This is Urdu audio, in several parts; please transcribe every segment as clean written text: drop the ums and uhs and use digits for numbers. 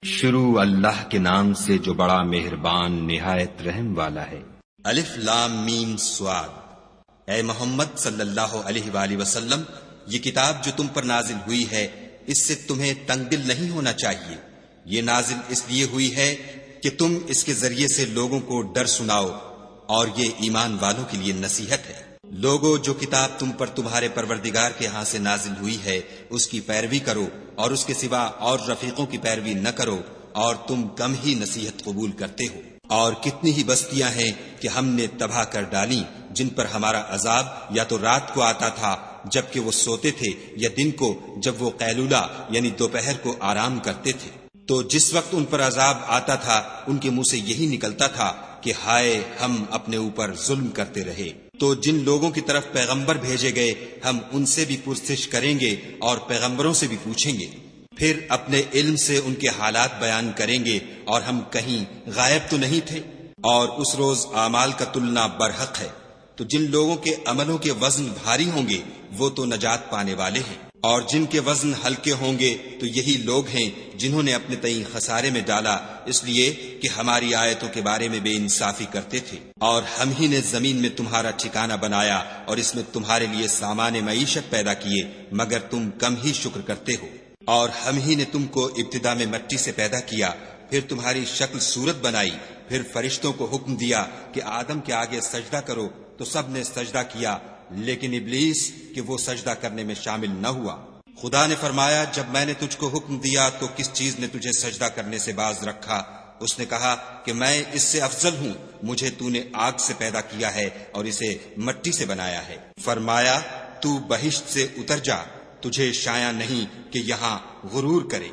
شروع اللہ کے نام سے جو بڑا مہربان نہایت رحم والا ہے۔ الف لام میم صاد۔ اے محمد صلی اللہ علیہ وآلہ وسلم، یہ کتاب جو تم پر نازل ہوئی ہے اس سے تمہیں تنگ دل نہیں ہونا چاہیے۔ یہ نازل اس لیے ہوئی ہے کہ تم اس کے ذریعے سے لوگوں کو ڈر سناؤ، اور یہ ایمان والوں کے لیے نصیحت ہے۔ لوگو، جو کتاب تم پر تمہارے پروردگار کے ہاں سے نازل ہوئی ہے اس کی پیروی کرو، اور اس کے سوا اور رفیقوں کی پیروی نہ کرو، اور تم کم ہی نصیحت قبول کرتے ہو۔ اور کتنی ہی بستیاں ہیں کہ ہم نے تباہ کر ڈالیں، جن پر ہمارا عذاب یا تو رات کو آتا تھا جبکہ وہ سوتے تھے، یا دن کو جب وہ قیلولہ یعنی دوپہر کو آرام کرتے تھے۔ تو جس وقت ان پر عذاب آتا تھا ان کے منہ سے یہی نکلتا تھا کہ ہائے، ہم اپنے اوپر ظلم کرتے رہے۔ تو جن لوگوں کی طرف پیغمبر بھیجے گئے ہم ان سے بھی پرسش کریں گے اور پیغمبروں سے بھی پوچھیں گے، پھر اپنے علم سے ان کے حالات بیان کریں گے، اور ہم کہیں غائب تو نہیں تھے۔ اور اس روز اعمال کا تلنا برحق ہے، تو جن لوگوں کے عملوں کے وزن بھاری ہوں گے وہ تو نجات پانے والے ہیں، اور جن کے وزن ہلکے ہوں گے تو یہی لوگ ہیں جنہوں نے اپنے تئیں خسارے میں ڈالا، اس لیے کہ ہماری آیتوں کے بارے میں بے انصافی کرتے تھے۔ اور ہم ہی نے زمین میں تمہارا ٹھکانہ بنایا اور اس میں تمہارے لیے سامان معیشت پیدا کیے، مگر تم کم ہی شکر کرتے ہو۔ اور ہم ہی نے تم کو ابتدا میں مٹی سے پیدا کیا، پھر تمہاری شکل صورت بنائی، پھر فرشتوں کو حکم دیا کہ آدم کے آگے سجدہ کرو، تو سب نے سجدہ کیا، لیکن ابلیس کہ وہ سجدہ کرنے میں شامل نہ ہوا۔ خدا نے فرمایا، جب میں نے تجھ کو حکم دیا تو کس چیز نے تجھے سجدہ کرنے سے باز رکھا؟ اس نے کہا کہ میں اس سے افضل ہوں، مجھے تو نے آگ سے پیدا کیا ہے اور اسے مٹی سے بنایا ہے۔ فرمایا، تو بہشت سے اتر جا، تجھے شایع نہیں کہ یہاں غرور کرے،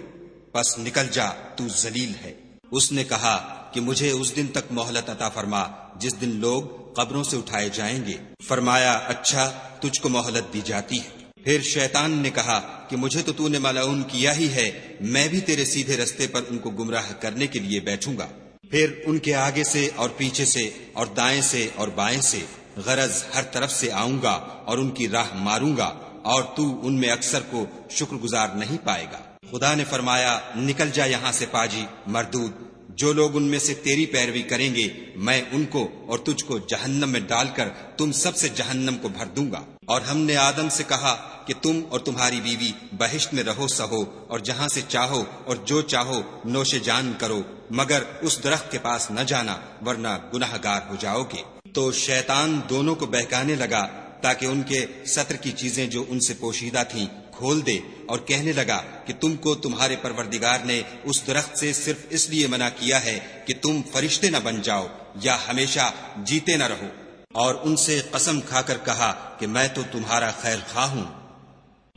پس نکل جا، تو ذلیل ہے۔ اس نے کہا کہ مجھے اس دن تک مہلت عطا فرما جس دن لوگ قبروں سے اٹھائے جائیں گے۔ فرمایا، اچھا، تجھ کو مہلت دی جاتی ہے۔ پھر شیطان نے کہا کہ مجھے تو نے ملعون کیا ہی ہے، میں بھی تیرے سیدھے رستے پر ان کو گمراہ کرنے کے لیے بیٹھوں گا۔ پھر ان کے آگے سے اور پیچھے سے اور دائیں سے اور بائیں سے، غرض ہر طرف سے آؤں گا اور ان کی راہ ماروں گا، اور تو ان میں اکثر کو شکر گزار نہیں پائے گا۔ خدا نے فرمایا، نکل جا یہاں سے پاجی مردود، جو لوگ ان میں سے تیری پیروی کریں گے میں ان کو اور تجھ کو جہنم میں ڈال کر تم سب سے جہنم کو بھر دوں گا۔ اور ہم نے آدم سے کہا کہ تم اور تمہاری بیوی بہشت میں رہو سہو، اور جہاں سے چاہو اور جو چاہو نوش جان کرو، مگر اس درخت کے پاس نہ جانا ورنہ گناہ گار ہو جاؤ گے۔ تو شیطان دونوں کو بہکانے لگا تاکہ ان کے ستر کی چیزیں جو ان سے پوشیدہ تھیں کھول دے، اور کہنے لگا کہ تم کو تمہارے پروردگار نے اس درخت سے صرف اس لیے منع کیا ہے کہ تم فرشتے نہ بن جاؤ یا ہمیشہ جیتے نہ رہو۔ اور ان سے قسم کھا کر کہا کہ میں تو تمہارا خیر خواہ ہوں۔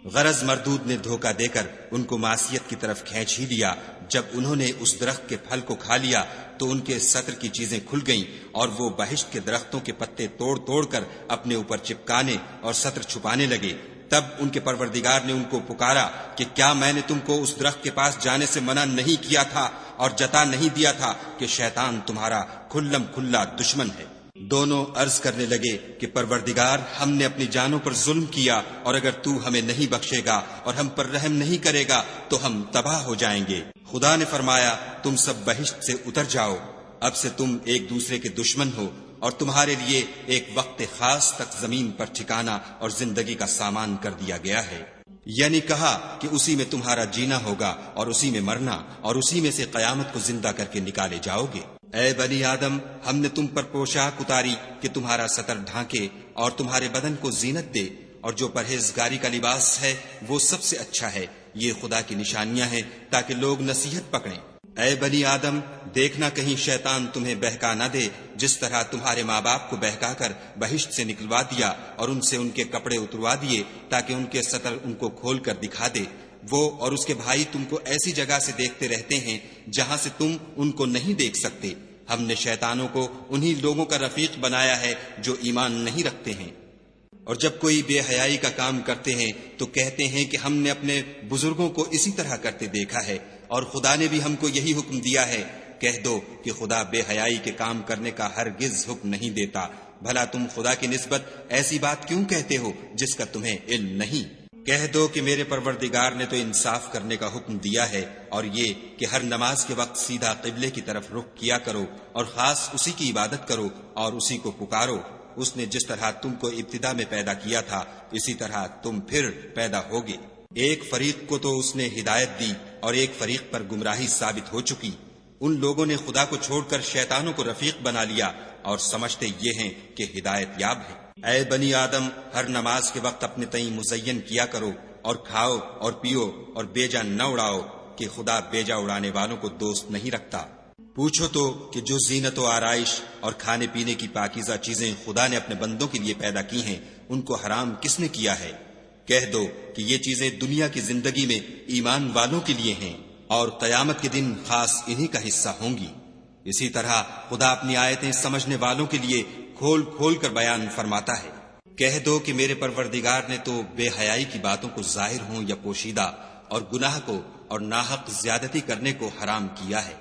غرض مردود نے دھوکہ دے کر ان کو معصیت کی طرف کھینچ ہی لیا۔ جب انہوں نے اس درخت کے پھل کو کھا لیا تو ان کے ستر کی چیزیں کھل گئیں، اور وہ بہشت کے درختوں کے پتے توڑ توڑ کر اپنے اوپر چپکانے اور ستر چھپانے لگے۔ تب ان کے پروردگار نے ان کو پکارا کہ کیا میں نے تم کو اس درخت کے پاس جانے سے منع نہیں کیا تھا اور جتا نہیں دیا تھا کہ شیطان تمہارا کھلم کھلا دشمن ہے؟ دونوں عرض کرنے لگے کہ پروردگار، ہم نے اپنی جانوں پر ظلم کیا، اور اگر تو ہمیں نہیں بخشے گا اور ہم پر رحم نہیں کرے گا تو ہم تباہ ہو جائیں گے۔ خدا نے فرمایا، تم سب بہشت سے اتر جاؤ، اب سے تم ایک دوسرے کے دشمن ہو، اور تمہارے لیے ایک وقت خاص تک زمین پر ٹھکانہ اور زندگی کا سامان کر دیا گیا ہے۔ یعنی کہا کہ اسی میں تمہارا جینا ہوگا اور اسی میں مرنا، اور اسی میں سے قیامت کو زندہ کر کے نکالے جاؤ گے۔ اے بنی آدم، ہم نے تم پر پوشاک اتاری کہ تمہارا ستر ڈھانکے اور تمہارے بدن کو زینت دے، اور جو پرہیزگاری کا لباس ہے وہ سب سے اچھا ہے۔ یہ خدا کی نشانیاں ہیں تاکہ لوگ نصیحت پکڑیں۔ اے بنی آدم، دیکھنا کہیں شیطان تمہیں بہکا نہ دے، جس طرح تمہارے ماں باپ کو بہکا کر بہشت سے نکلوا دیا اور ان سے ان کے کپڑے اتروا دیے تاکہ ان کے ستر ان کو کھول کر دکھا دے۔ وہ اور اس کے بھائی تم کو ایسی جگہ سے دیکھتے رہتے ہیں جہاں سے تم ان کو نہیں دیکھ سکتے۔ ہم نے شیطانوں کو انہی لوگوں کا رفیق بنایا ہے جو ایمان نہیں رکھتے ہیں، اور جب کوئی بے حیائی کا کام کرتے ہیں تو کہتے ہیں کہ ہم نے اپنے بزرگوں کو اسی طرح کرتے دیکھا ہے، اور خدا نے بھی ہم کو یہی حکم دیا ہے۔ کہہ دو کہ خدا بے حیائی کے کام کرنے کا ہرگز حکم نہیں دیتا، بھلا تم خدا کی نسبت ایسی بات کیوں کہتے ہو جس کا تمہیں علم نہیں؟ کہہ دو کہ میرے پروردگار نے تو انصاف کرنے کا حکم دیا ہے، اور یہ کہ ہر نماز کے وقت سیدھا قبلے کی طرف رخ کیا کرو اور خاص اسی کی عبادت کرو اور اسی کو پکارو۔ اس نے جس طرح تم کو ابتدا میں پیدا کیا تھا اسی طرح تم پھر پیدا ہوگے۔ ایک فریق کو تو اس نے ہدایت دی اور ایک فریق پر گمراہی ثابت ہو چکی۔ ان لوگوں نے خدا کو چھوڑ کر شیطانوں کو رفیق بنا لیا اور سمجھتے یہ ہیں کہ ہدایت یاب ہے۔ اے بنی آدم، ہر نماز کے وقت اپنے تئیں مزین کیا کرو اور کھاؤ اور پیو اور بیجا نہ اڑاؤ، کہ خدا بیجا اڑانے والوں کو دوست نہیں رکھتا۔ پوچھو تو کہ جو زینت و آرائش اور کھانے پینے کی پاکیزہ چیزیں خدا نے اپنے بندوں کے لیے پیدا کی ہیں، ان کو حرام کس نے کیا ہے؟ کہہ دو کہ یہ چیزیں دنیا کی زندگی میں ایمان والوں کے لیے ہیں، اور قیامت کے دن خاص انہی کا حصہ ہوں گی۔ اسی طرح خدا اپنی آیتیں سمجھنے والوں کے لیے کھول کھول کر بیان فرماتا ہے۔ کہہ دو کہ میرے پروردگار نے تو بے حیائی کی باتوں کو ظاہر ہوں یا پوشیدہ، اور گناہ کو اور ناحق زیادتی کرنے کو حرام کیا ہے،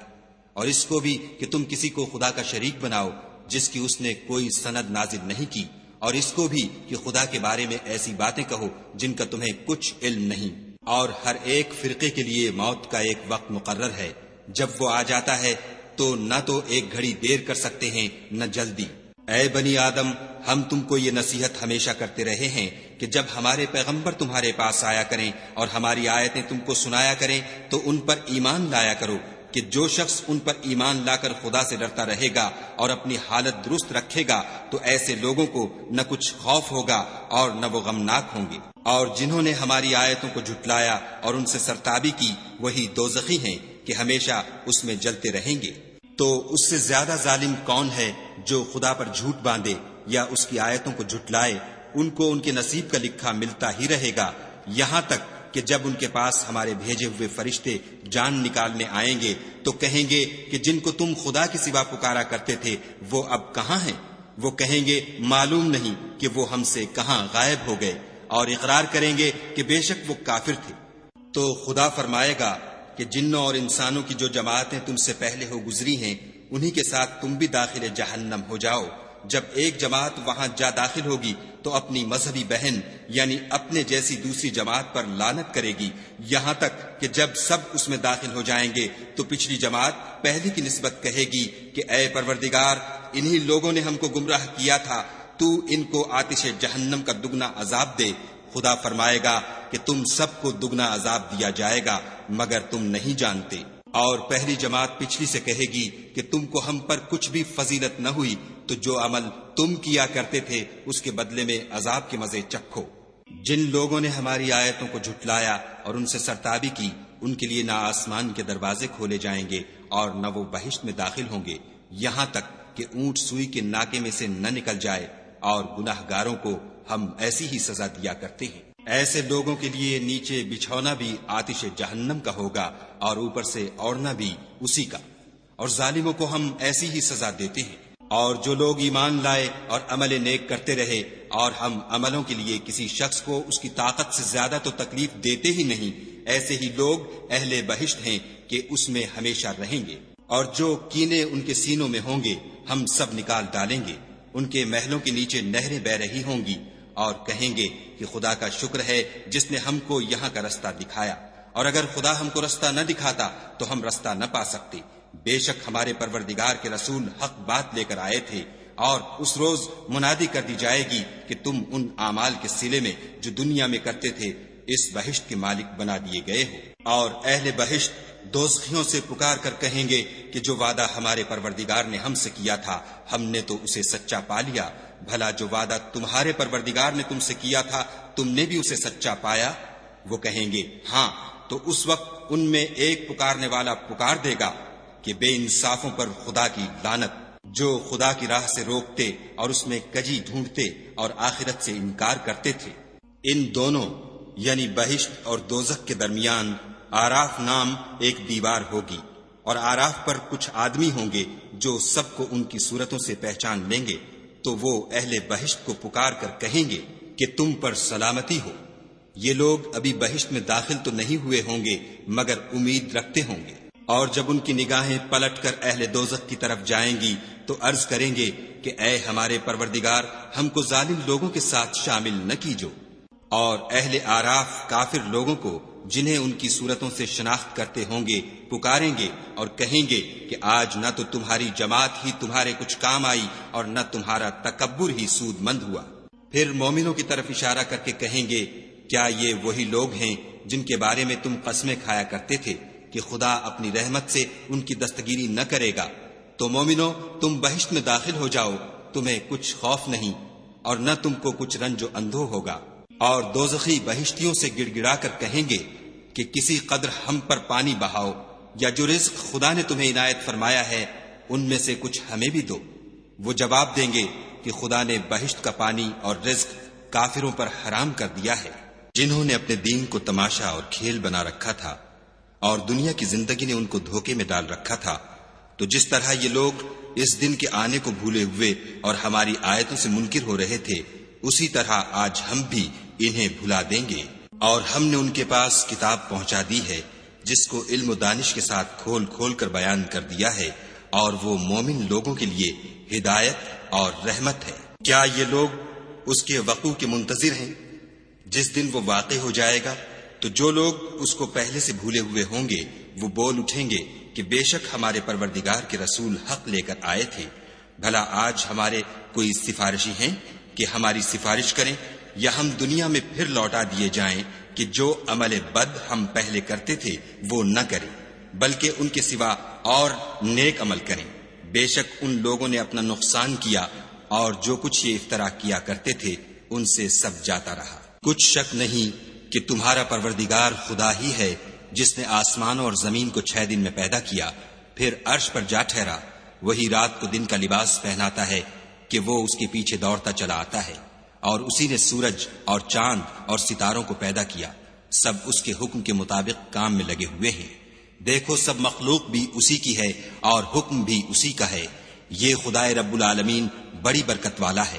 اور اس کو بھی کہ تم کسی کو خدا کا شریک بناؤ جس کی اس نے کوئی سند نازل نہیں کی، اور اس کو بھی کہ خدا کے بارے میں ایسی باتیں کہو جن کا تمہیں کچھ علم نہیں۔ اور ہر ایک فرقے کے لیے موت کا ایک وقت مقرر ہے، جب وہ آ جاتا ہے تو نہ تو ایک گھڑی دیر کر سکتے ہیں نہ جلدی۔ اے بنی آدم، ہم تم کو یہ نصیحت ہمیشہ کرتے رہے ہیں کہ جب ہمارے پیغمبر تمہارے پاس آیا کریں اور ہماری آیتیں تم کو سنایا کریں تو ان پر ایمان لایا کرو، کہ جو شخص ان پر ایمان لا کر خدا سے ڈرتا رہے گا اور اپنی حالت درست رکھے گا تو ایسے لوگوں کو نہ کچھ خوف ہوگا اور نہ وہ غمناک ہوں گے۔ اور جنہوں نے ہماری آیتوں کو جھٹلایا اور ان سے سرتابی کی وہی دوزخی ہیں کہ ہمیشہ اس میں جلتے رہیں گے۔ تو اس سے زیادہ ظالم کون ہے جو خدا پر جھوٹ باندھے یا اس کی آیتوں کو جھٹلائے؟ ان کو ان کے نصیب کا لکھا ملتا ہی رہے گا، یہاں تک کہ جب ان کے پاس ہمارے بھیجے ہوئے فرشتے جان نکالنے آئیں گے تو کہیں گے کہ جن کو تم خدا کے سوا پکارا کرتے تھے وہ اب کہاں ہیں؟ وہ کہیں گے معلوم نہیں کہ وہ ہم سے کہاں غائب ہو گئے، اور اقرار کریں گے کہ بے شک وہ کافر تھے۔ تو خدا فرمائے گا کہ جنوں اور انسانوں کی جو جماعتیں تم سے پہلے ہو گزری ہیں انہی کے ساتھ تم بھی داخل جہنم ہو جاؤ۔ جب ایک جماعت وہاں جا داخل ہوگی تو اپنی مذہبی بہن یعنی اپنے جیسی دوسری جماعت پر لعنت کرے گی، یہاں تک کہ جب سب اس میں داخل ہو جائیں گے تو پچھلی جماعت پہلی کی نسبت کہے گی کہ اے پروردگار، انہی لوگوں نے ہم کو گمراہ کیا تھا، تو ان کو آتش جہنم کا دگنا عذاب دے۔ خدا فرمائے گا کہ تم سب کو دگنا عذاب دیا جائے گا مگر تم نہیں جانتے۔ اور پہلی جماعت پچھلی سے کہے گی کہ تم کو ہم پر کچھ بھی فضیلت نہ ہوئی، تو جو عمل تم کیا کرتے تھے اس کے بدلے میں عذاب کے مزے چکھو۔ جن لوگوں نے ہماری آیتوں کو جھٹلایا اور ان سے سرتابی کی، ان کے لیے نہ آسمان کے دروازے کھولے جائیں گے اور نہ وہ بہشت میں داخل ہوں گے، یہاں تک کہ اونٹ سوئی کے ناکے میں سے نہ نکل جائے، اور گناہ گاروں کو ہم ایسی ہی سزا دیا کرتے ہیں۔ ایسے لوگوں کے لیے نیچے بچھونا بھی آتش جہنم کا ہوگا اور اوپر سے اوڑھنا بھی اسی کا، اور ظالموں کو ہم ایسی ہی سزا دیتے ہیں۔ اور جو لوگ ایمان لائے اور عمل نیک کرتے رہے اور ہم عملوں کے لیے کسی شخص کو اس کی طاقت سے زیادہ تو تکلیف دیتے ہی نہیں، ایسے ہی لوگ اہل بہشت ہیں کہ اس میں ہمیشہ رہیں گے۔ اور جو کینے ان کے سینوں میں ہوں گے ہم سب نکال ڈالیں گے، ان کے محلوں کے نیچے نہریں بہ رہی ہوں گی، اور کہیں گے کہ خدا کا شکر ہے جس نے ہم کو یہاں کا رستہ دکھایا، اور اگر خدا ہم کو رستہ نہ دکھاتا تو ہم رستہ نہ پا سکتے۔ بے شک ہمارے پروردگار کے رسول حق بات لے کر آئے تھے، اور اس روز منادی کر دی جائے گی کہ تم ان اعمال کے صلے میں جو دنیا میں کرتے تھے اس بہشت کے مالک بنا دیے گئے ہو۔ اور اہل بہشت دوزخیوں سے پکار کر کہیں گے کہ جو وعدہ ہمارے پروردگار نے ہم سے کیا تھا ہم نے تو اسے سچا پا لیا، بھلا جو وعدہ تمہارے پروردگار نے تم سے کیا تھا تم نے بھی اسے سچا پایا؟ وہ کہیں گے ہاں، تو اس وقت ان میں ایک پکارنے والا پکار دے گا کہ بے انصافوں پر خدا کی لعنت، جو خدا کی راہ سے روکتے اور اس میں کجی ڈھونڈتے اور آخرت سے انکار کرتے تھے۔ ان دونوں یعنی بہشت اور دوزخ کے درمیان آراف نام ایک دیوار ہوگی، اور آراف پر کچھ آدمی ہوں گے جو سب کو ان کی صورتوں سے پہچان لیں گے، تو وہ اہل بہشت کو پکار کر کہیں گے کہ تم پر سلامتی ہو۔ یہ لوگ ابھی بہشت میں داخل تو نہیں ہوئے ہوں گے مگر امید رکھتے ہوں گے، اور جب ان کی نگاہیں پلٹ کر اہل دوزخ کی طرف جائیں گی تو عرض کریں گے کہ اے ہمارے پروردگار، ہم کو ظالم لوگوں کے ساتھ شامل نہ کیجو۔ اور اہل آراف کافر لوگوں کو جنہیں ان کی صورتوں سے شناخت کرتے ہوں گے پکاریں گے اور کہیں گے کہ آج نہ تو تمہاری جماعت ہی تمہارے کچھ کام آئی اور نہ تمہارا تکبر ہی سود مند ہوا۔ پھر مومنوں کی طرف اشارہ کر کے کہیں گے کیا یہ وہی لوگ ہیں جن کے بارے میں تم قسمیں کھایا کرتے تھے کہ خدا اپنی رحمت سے ان کی دستگیری نہ کرے گا؟ تو مومنو تم بہشت میں داخل ہو جاؤ، تمہیں کچھ خوف نہیں اور نہ تم کو کچھ رنج و اندھو ہوگا۔ اور دوزخی بہشتیوں سے گڑ گڑا کر کہیں گے کہ کسی قدر ہم پر پانی بہاؤ، یا جو رزق خدا نے تمہیں عنایت فرمایا ہے ان میں سے کچھ ہمیں بھی دو۔ وہ جواب دیں گے کہ خدا نے بہشت کا پانی اور رزق کافروں پر حرام کر دیا ہے، جنہوں نے اپنے دین کو تماشا اور کھیل بنا رکھا تھا اور دنیا کی زندگی نے ان کو دھوکے میں ڈال رکھا تھا۔ تو جس طرح یہ لوگ اس دن کے آنے کو بھولے ہوئے اور ہماری آیتوں سے منکر ہو رہے تھے، اسی طرح آج ہم بھی انہیں بھلا دیں گے۔ اور ہم نے ان کے پاس کتاب پہنچا دی ہے جس کو علم و دانش کے ساتھ کھول کھول کر بیان کر دیا ہے، اور وہ مومن لوگوں کے لیے ہدایت اور رحمت ہے۔ کیا یہ لوگ اس کے وقوع کے منتظر ہیں؟ جس دن وہ واقع ہو جائے گا تو جو لوگ اس کو پہلے سے بھولے ہوئے ہوں گے وہ بول اٹھیں گے کہ بے شک ہمارے پروردگار کے رسول حق لے کر آئے تھے۔ بھلا آج ہمارے کوئی سفارشی ہیں کہ ہماری سفارش کریں، یا ہم دنیا میں پھر لوٹا دیے جائیں کہ جو عمل بد ہم پہلے کرتے تھے وہ نہ کریں، بلکہ ان کے سوا اور نیک عمل کریں۔ بے شک ان لوگوں نے اپنا نقصان کیا اور جو کچھ یہ افترا کیا کرتے تھے ان سے سب جاتا رہا۔ کچھ شک نہیں کہ تمہارا پروردگار خدا ہی ہے جس نے آسمانوں اور زمین کو 6 دن میں پیدا کیا، پھر عرش پر جا ٹھہرا۔ وہی رات کو دن کا لباس پہناتا ہے کہ وہ اس کے پیچھے دوڑتا چلا آتا ہے، اور اسی نے سورج اور چاند اور ستاروں کو پیدا کیا، سب اس کے حکم کے مطابق کام میں لگے ہوئے ہیں۔ دیکھو سب مخلوق بھی اسی کی ہے اور حکم بھی اسی کا ہے۔ یہ خدائے رب العالمین بڑی برکت والا ہے۔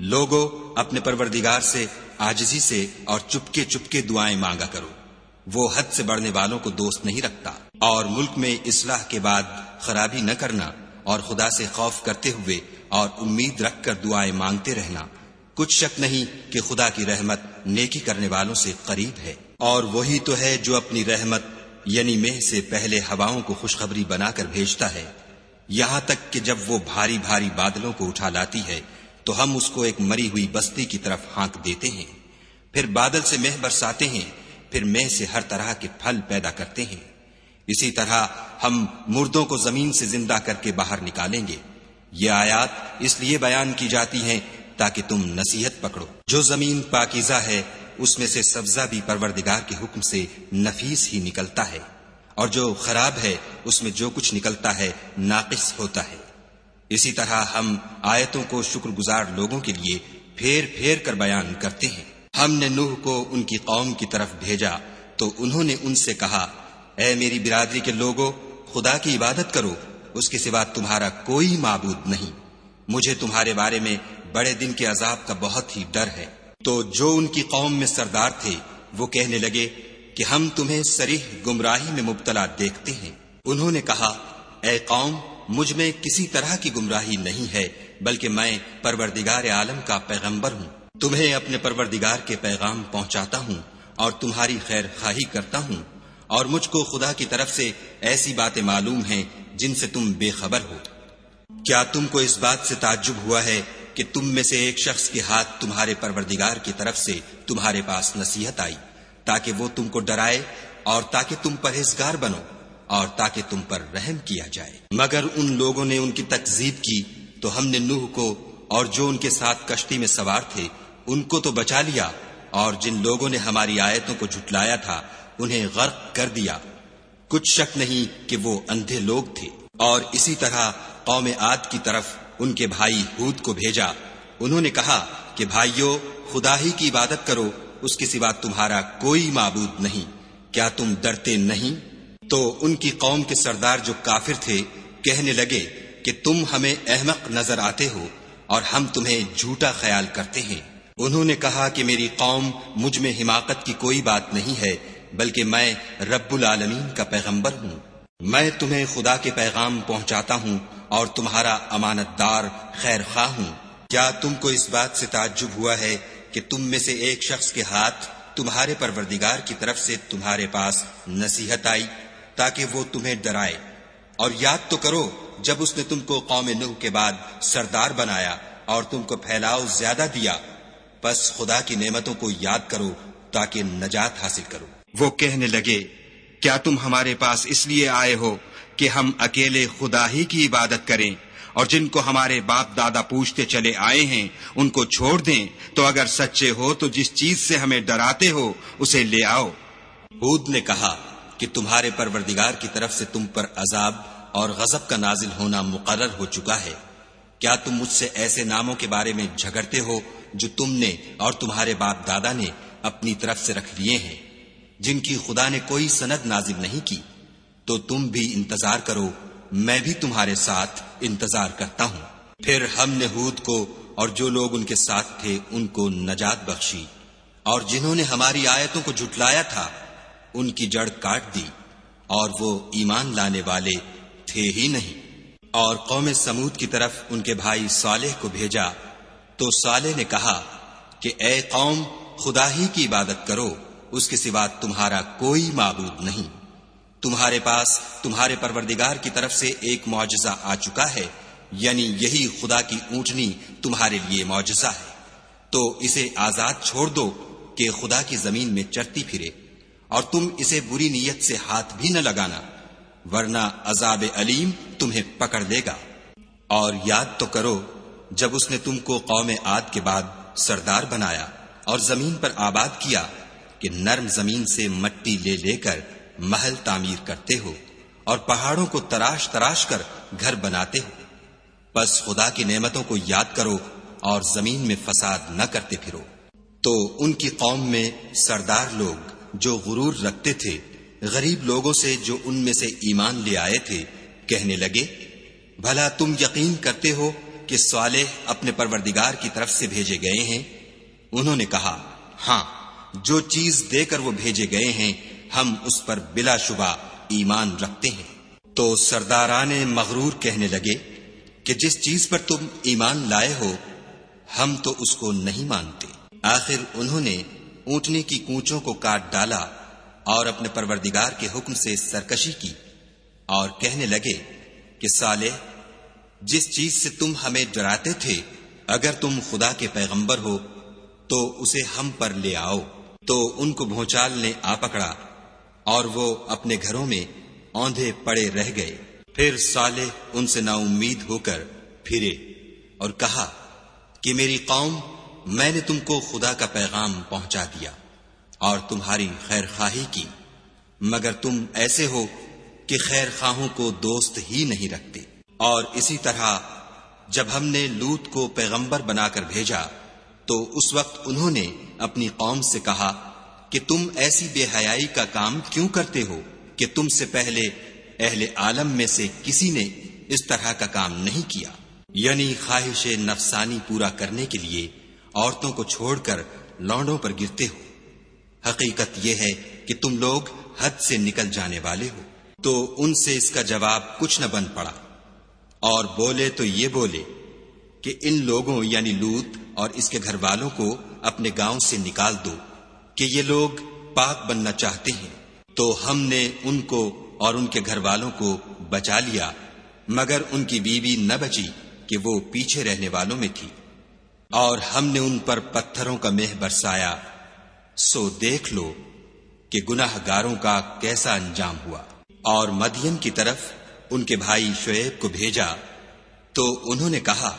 لوگو اپنے پروردگار سے عاجزی سے اور چپکے چپکے دعائیں مانگا کرو، وہ حد سے بڑھنے والوں کو دوست نہیں رکھتا۔ اور ملک میں اصلاح کے بعد خرابی نہ کرنا، اور خدا سے خوف کرتے ہوئے اور امید رکھ کر دعائیں مانگتے رہنا۔ کچھ شک نہیں کہ خدا کی رحمت نیکی کرنے والوں سے قریب ہے۔ اور وہی تو ہے جو اپنی رحمت یعنی مہ سے پہلے ہواؤں کو خوشخبری بنا کر بھیجتا ہے، یہاں تک کہ جب وہ بھاری بھاری بادلوں کو اٹھا لاتی ہے تو ہم اس کو ایک مری ہوئی بستی کی طرف ہانک دیتے ہیں، پھر بادل سے مہ برساتے ہیں، پھر مہ سے ہر طرح کے پھل پیدا کرتے ہیں۔ اسی طرح ہم مردوں کو زمین سے زندہ کر کے باہر نکالیں گے۔ یہ آیات اس لیے بیان کی جاتی ہیں تاکہ تم نصیحت پکڑو۔ جو زمین پاکیزہ ہے اس میں سے سبزہ بھی پروردگار کے حکم سے نفیس ہی نکلتا ہے، اور جو خراب ہے اس میں جو کچھ نکلتا ہے ناقص ہوتا ہے۔ اسی طرح ہم آیتوں کو شکر گزار لوگوں کے لیے پھیر پھیر کر بیان کرتے ہیں۔ ہم نے نوح کو ان کی قوم کی طرف بھیجا تو انہوں نے ان سے کہا، اے میری برادری کے لوگوں، خدا کی عبادت کرو، اس کے سوا تمہارا کوئی معبود نہیں، مجھے تمہارے بارے میں بڑے دن کے عذاب کا بہت ہی ڈر ہے۔ تو جو ان کی قوم میں سردار تھے وہ کہنے لگے کہ ہم تمہیں صریح گمراہی میں مبتلا دیکھتے ہیں۔ انہوں نے کہا، اے قوم، مجھ میں کسی طرح کی گمراہی نہیں ہے، بلکہ میں پروردگار عالم کا پیغمبر ہوں، تمہیں اپنے پروردگار کے پیغام پہنچاتا ہوں اور تمہاری خیر خواہی کرتا ہوں، اور مجھ کو خدا کی طرف سے ایسی باتیں معلوم ہیں جن سے تم بے خبر ہو۔ کیا تم کو اس بات سے تعجب ہوا ہے کہ تم میں سے ایک شخص کے ہاتھ تمہارے پروردگار کی طرف سے تمہارے پاس نصیحت آئی تاکہ وہ تم کو ڈرائے اور تاکہ تم پرہیزگار بنو اور تاکہ تم پر رحم کیا جائے؟ مگر ان لوگوں نے ان کی تکذیب کی تو ہم نے نوح کو اور جو ان کے ساتھ کشتی میں سوار تھے ان کو تو بچا لیا، اور جن لوگوں نے ہماری آیتوں کو جھٹلایا تھا انہیں غرق کر دیا۔ کچھ شک نہیں کہ وہ اندھے لوگ تھے۔ اور اسی طرح قوم عاد کی طرف ان کے بھائی ہود کو بھیجا۔ انہوں نے کہا کہ بھائیو، خدا ہی کی عبادت کرو، اس کے سوا تمہارا کوئی معبود نہیں، کیا تم ڈرتے نہیں؟ تو ان کی قوم کے سردار جو کافر تھے کہنے لگے کہ تم ہمیں احمق نظر آتے ہو اور ہم تمہیں جھوٹا خیال کرتے ہیں۔ انہوں نے کہا کہ میری قوم مجھ میں حماقت کی کوئی بات نہیں ہے، بلکہ میں رب العالمین کا پیغمبر ہوں۔ میں تمہیں خدا کے پیغام پہنچاتا ہوں اور تمہارا امانت دار خیر خواہ ہوں۔ کیا تم کو اس بات سے تعجب ہوا ہے کہ تم میں سے ایک شخص کے ہاتھ تمہارے پروردگار کی طرف سے تمہارے پاس نصیحت آئی تاکہ وہ تمہیں ڈرائے، اور یاد تو کرو جب اس نے تم کو قوم نوح کے بعد سردار بنایا اور تم کو پھیلاؤ زیادہ دیا، پس خدا کی نعمتوں کو یاد کرو تاکہ نجات حاصل کرو۔ وہ کہنے لگے، کیا تم ہمارے پاس اس لیے آئے ہو کہ ہم اکیلے خدا ہی کی عبادت کریں، اور جن کو ہمارے باپ دادا پوچھتے چلے آئے ہیں ان کو چھوڑ دیں؟ تو اگر سچے ہو تو جس چیز سے ہمیں ڈراتے ہو اسے لے آؤ۔ ہود نے کہا کہ تمہارے پروردگار کی طرف سے تم پر عذاب اور غضب کا نازل ہونا مقرر ہو چکا ہے۔ کیا تم مجھ سے ایسے ناموں کے بارے میں جھگڑتے ہو جو تم نے اور تمہارے باپ دادا نے اپنی طرف سے رکھ لیے ہیں، جن کی خدا نے کوئی سند نازل نہیں کی؟ تو تم بھی انتظار کرو، میں بھی تمہارے ساتھ انتظار کرتا ہوں۔ پھر ہم نے ہود کو اور جو لوگ ان کے ساتھ تھے ان کو نجات بخشی، اور جنہوں نے ہماری آیتوں کو جھٹلایا تھا ان کی جڑ کاٹ دی، اور وہ ایمان لانے والے تھے ہی نہیں۔ اور قوم سمود کی طرف ان کے بھائی صالح کو بھیجا تو صالح نے کہا کہ اے قوم، خدا ہی کی عبادت کرو، اس کے سوا تمہارا کوئی معبود نہیں۔ تمہارے پاس تمہارے پروردگار کی طرف سے ایک معجزہ آ چکا ہے، یعنی یہی خدا کی اونٹنی تمہارے لیے معجزہ ہے، تو اسے آزاد چھوڑ دو کہ خدا کی زمین میں چرتی پھرے، اور تم اسے بری نیت سے ہاتھ بھی نہ لگانا، ورنہ عذاب علیم تمہیں پکڑ لے گا۔ اور یاد تو کرو جب اس نے تم کو قوم عاد کے بعد سردار بنایا اور زمین پر آباد کیا کہ نرم زمین سے مٹی لے لے کر محل تعمیر کرتے ہو اور پہاڑوں کو تراش تراش کر گھر بناتے ہو۔ بس خدا کی نعمتوں کو یاد کرو اور زمین میں فساد نہ کرتے پھرو۔ تو ان کی قوم میں سردار لوگ جو غرور رکھتے تھے غریب لوگوں سے جو ان میں سے ایمان لے آئے تھے کہنے لگے، بھلا تم یقین کرتے ہو کہ صالح اپنے پروردگار کی طرف سے بھیجے گئے ہیں؟ انہوں نے کہا، ہاں، جو چیز دے کر وہ بھیجے گئے ہیں ہم اس پر بلا شبہ ایمان رکھتے ہیں۔ تو سرداران مغرور کہنے لگے کہ جس چیز پر تم ایمان لائے ہو ہم تو اس کو نہیں مانتے۔ آخر انہوں نے اونٹنی کی کونچوں کو کاٹ ڈالا اور اپنے پروردگار کے حکم سے سرکشی کی، اور کہنے لگے کہ صالح، جس چیز سے تم ہمیں ڈراتے تھے اگر تم خدا کے پیغمبر ہو تو اسے ہم پر لے آؤ۔ تو ان کو بھونچال نے آ پکڑا اور وہ اپنے گھروں میں اوندھے پڑے رہ گئے۔ پھر صالح ان سے نا امید ہو کر پھرے اور کہا کہ میری قوم، میں نے تم کو خدا کا پیغام پہنچا دیا اور تمہاری خیر خواہی کی، مگر تم ایسے ہو کہ خیر خواہوں کو دوست ہی نہیں رکھتے۔ اور اسی طرح جب ہم نے لوط کو پیغمبر بنا کر بھیجا تو اس وقت انہوں نے اپنی قوم سے کہا کہ تم ایسی بے حیائی کا کام کیوں کرتے ہو کہ تم سے پہلے اہل عالم میں سے کسی نے اس طرح کا کام نہیں کیا، یعنی خواہش نفسانی پورا کرنے کے لیے عورتوں کو چھوڑ کر لونڈوں پر گرتے ہو۔ حقیقت یہ ہے کہ تم لوگ حد سے نکل جانے والے ہو۔ تو ان سے اس کا جواب کچھ نہ بن پڑا، اور بولے تو یہ بولے کہ ان لوگوں یعنی لوط اور اس کے گھر والوں کو اپنے گاؤں سے نکال دو کہ یہ لوگ پاک بننا چاہتے ہیں۔ تو ہم نے ان کو اور ان کے گھر والوں کو بچا لیا، مگر ان کی بیوی نہ بچی کہ وہ پیچھے رہنے والوں میں تھی، اور ہم نے ان پر پتھروں کا مہ برسایا۔ سو دیکھ لو کہ گناہ گاروں کا کیسا انجام ہوا۔ اور مدین کی طرف ان کے بھائی شعیب کو بھیجا تو انہوں نے کہا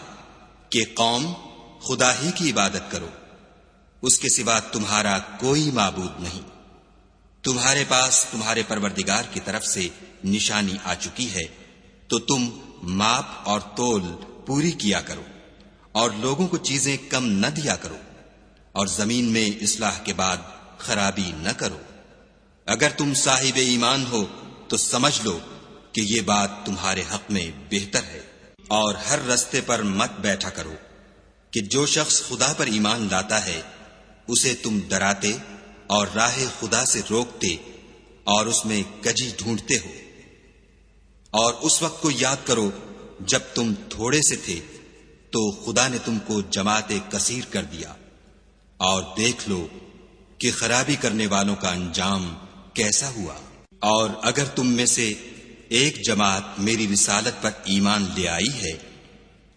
کہ قوم، خدا ہی کی عبادت کرو، اس کے سوا تمہارا کوئی معبود نہیں۔ تمہارے پاس تمہارے پروردگار کی طرف سے نشانی آ چکی ہے، تو تم ماپ اور تول پوری کیا کرو، اور لوگوں کو چیزیں کم نہ دیا کرو، اور زمین میں اصلاح کے بعد خرابی نہ کرو۔ اگر تم صاحب ایمان ہو تو سمجھ لو کہ یہ بات تمہارے حق میں بہتر ہے۔ اور ہر رستے پر مت بیٹھا کرو کہ جو شخص خدا پر ایمان لاتا ہے اسے تم ڈراتے اور راہ خدا سے روکتے اور اس میں کجی ڈھونڈتے ہو۔ اور اس وقت کو یاد کرو جب تم تھوڑے سے تھے تو خدا نے تم کو جماعت کثیر کر دیا، اور دیکھ لو کہ خرابی کرنے والوں کا انجام کیسا ہوا۔ اور اگر تم میں سے ایک جماعت میری رسالت پر ایمان لے آئی ہے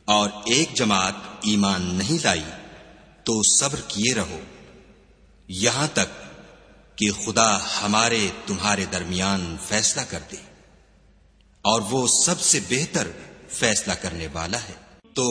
اور ایک جماعت ایمان نہیں لائی تو صبر کیے رہو یہاں تک کہ خدا ہمارے تمہارے درمیان فیصلہ کر دے، اور وہ سب سے بہتر فیصلہ کرنے والا ہے۔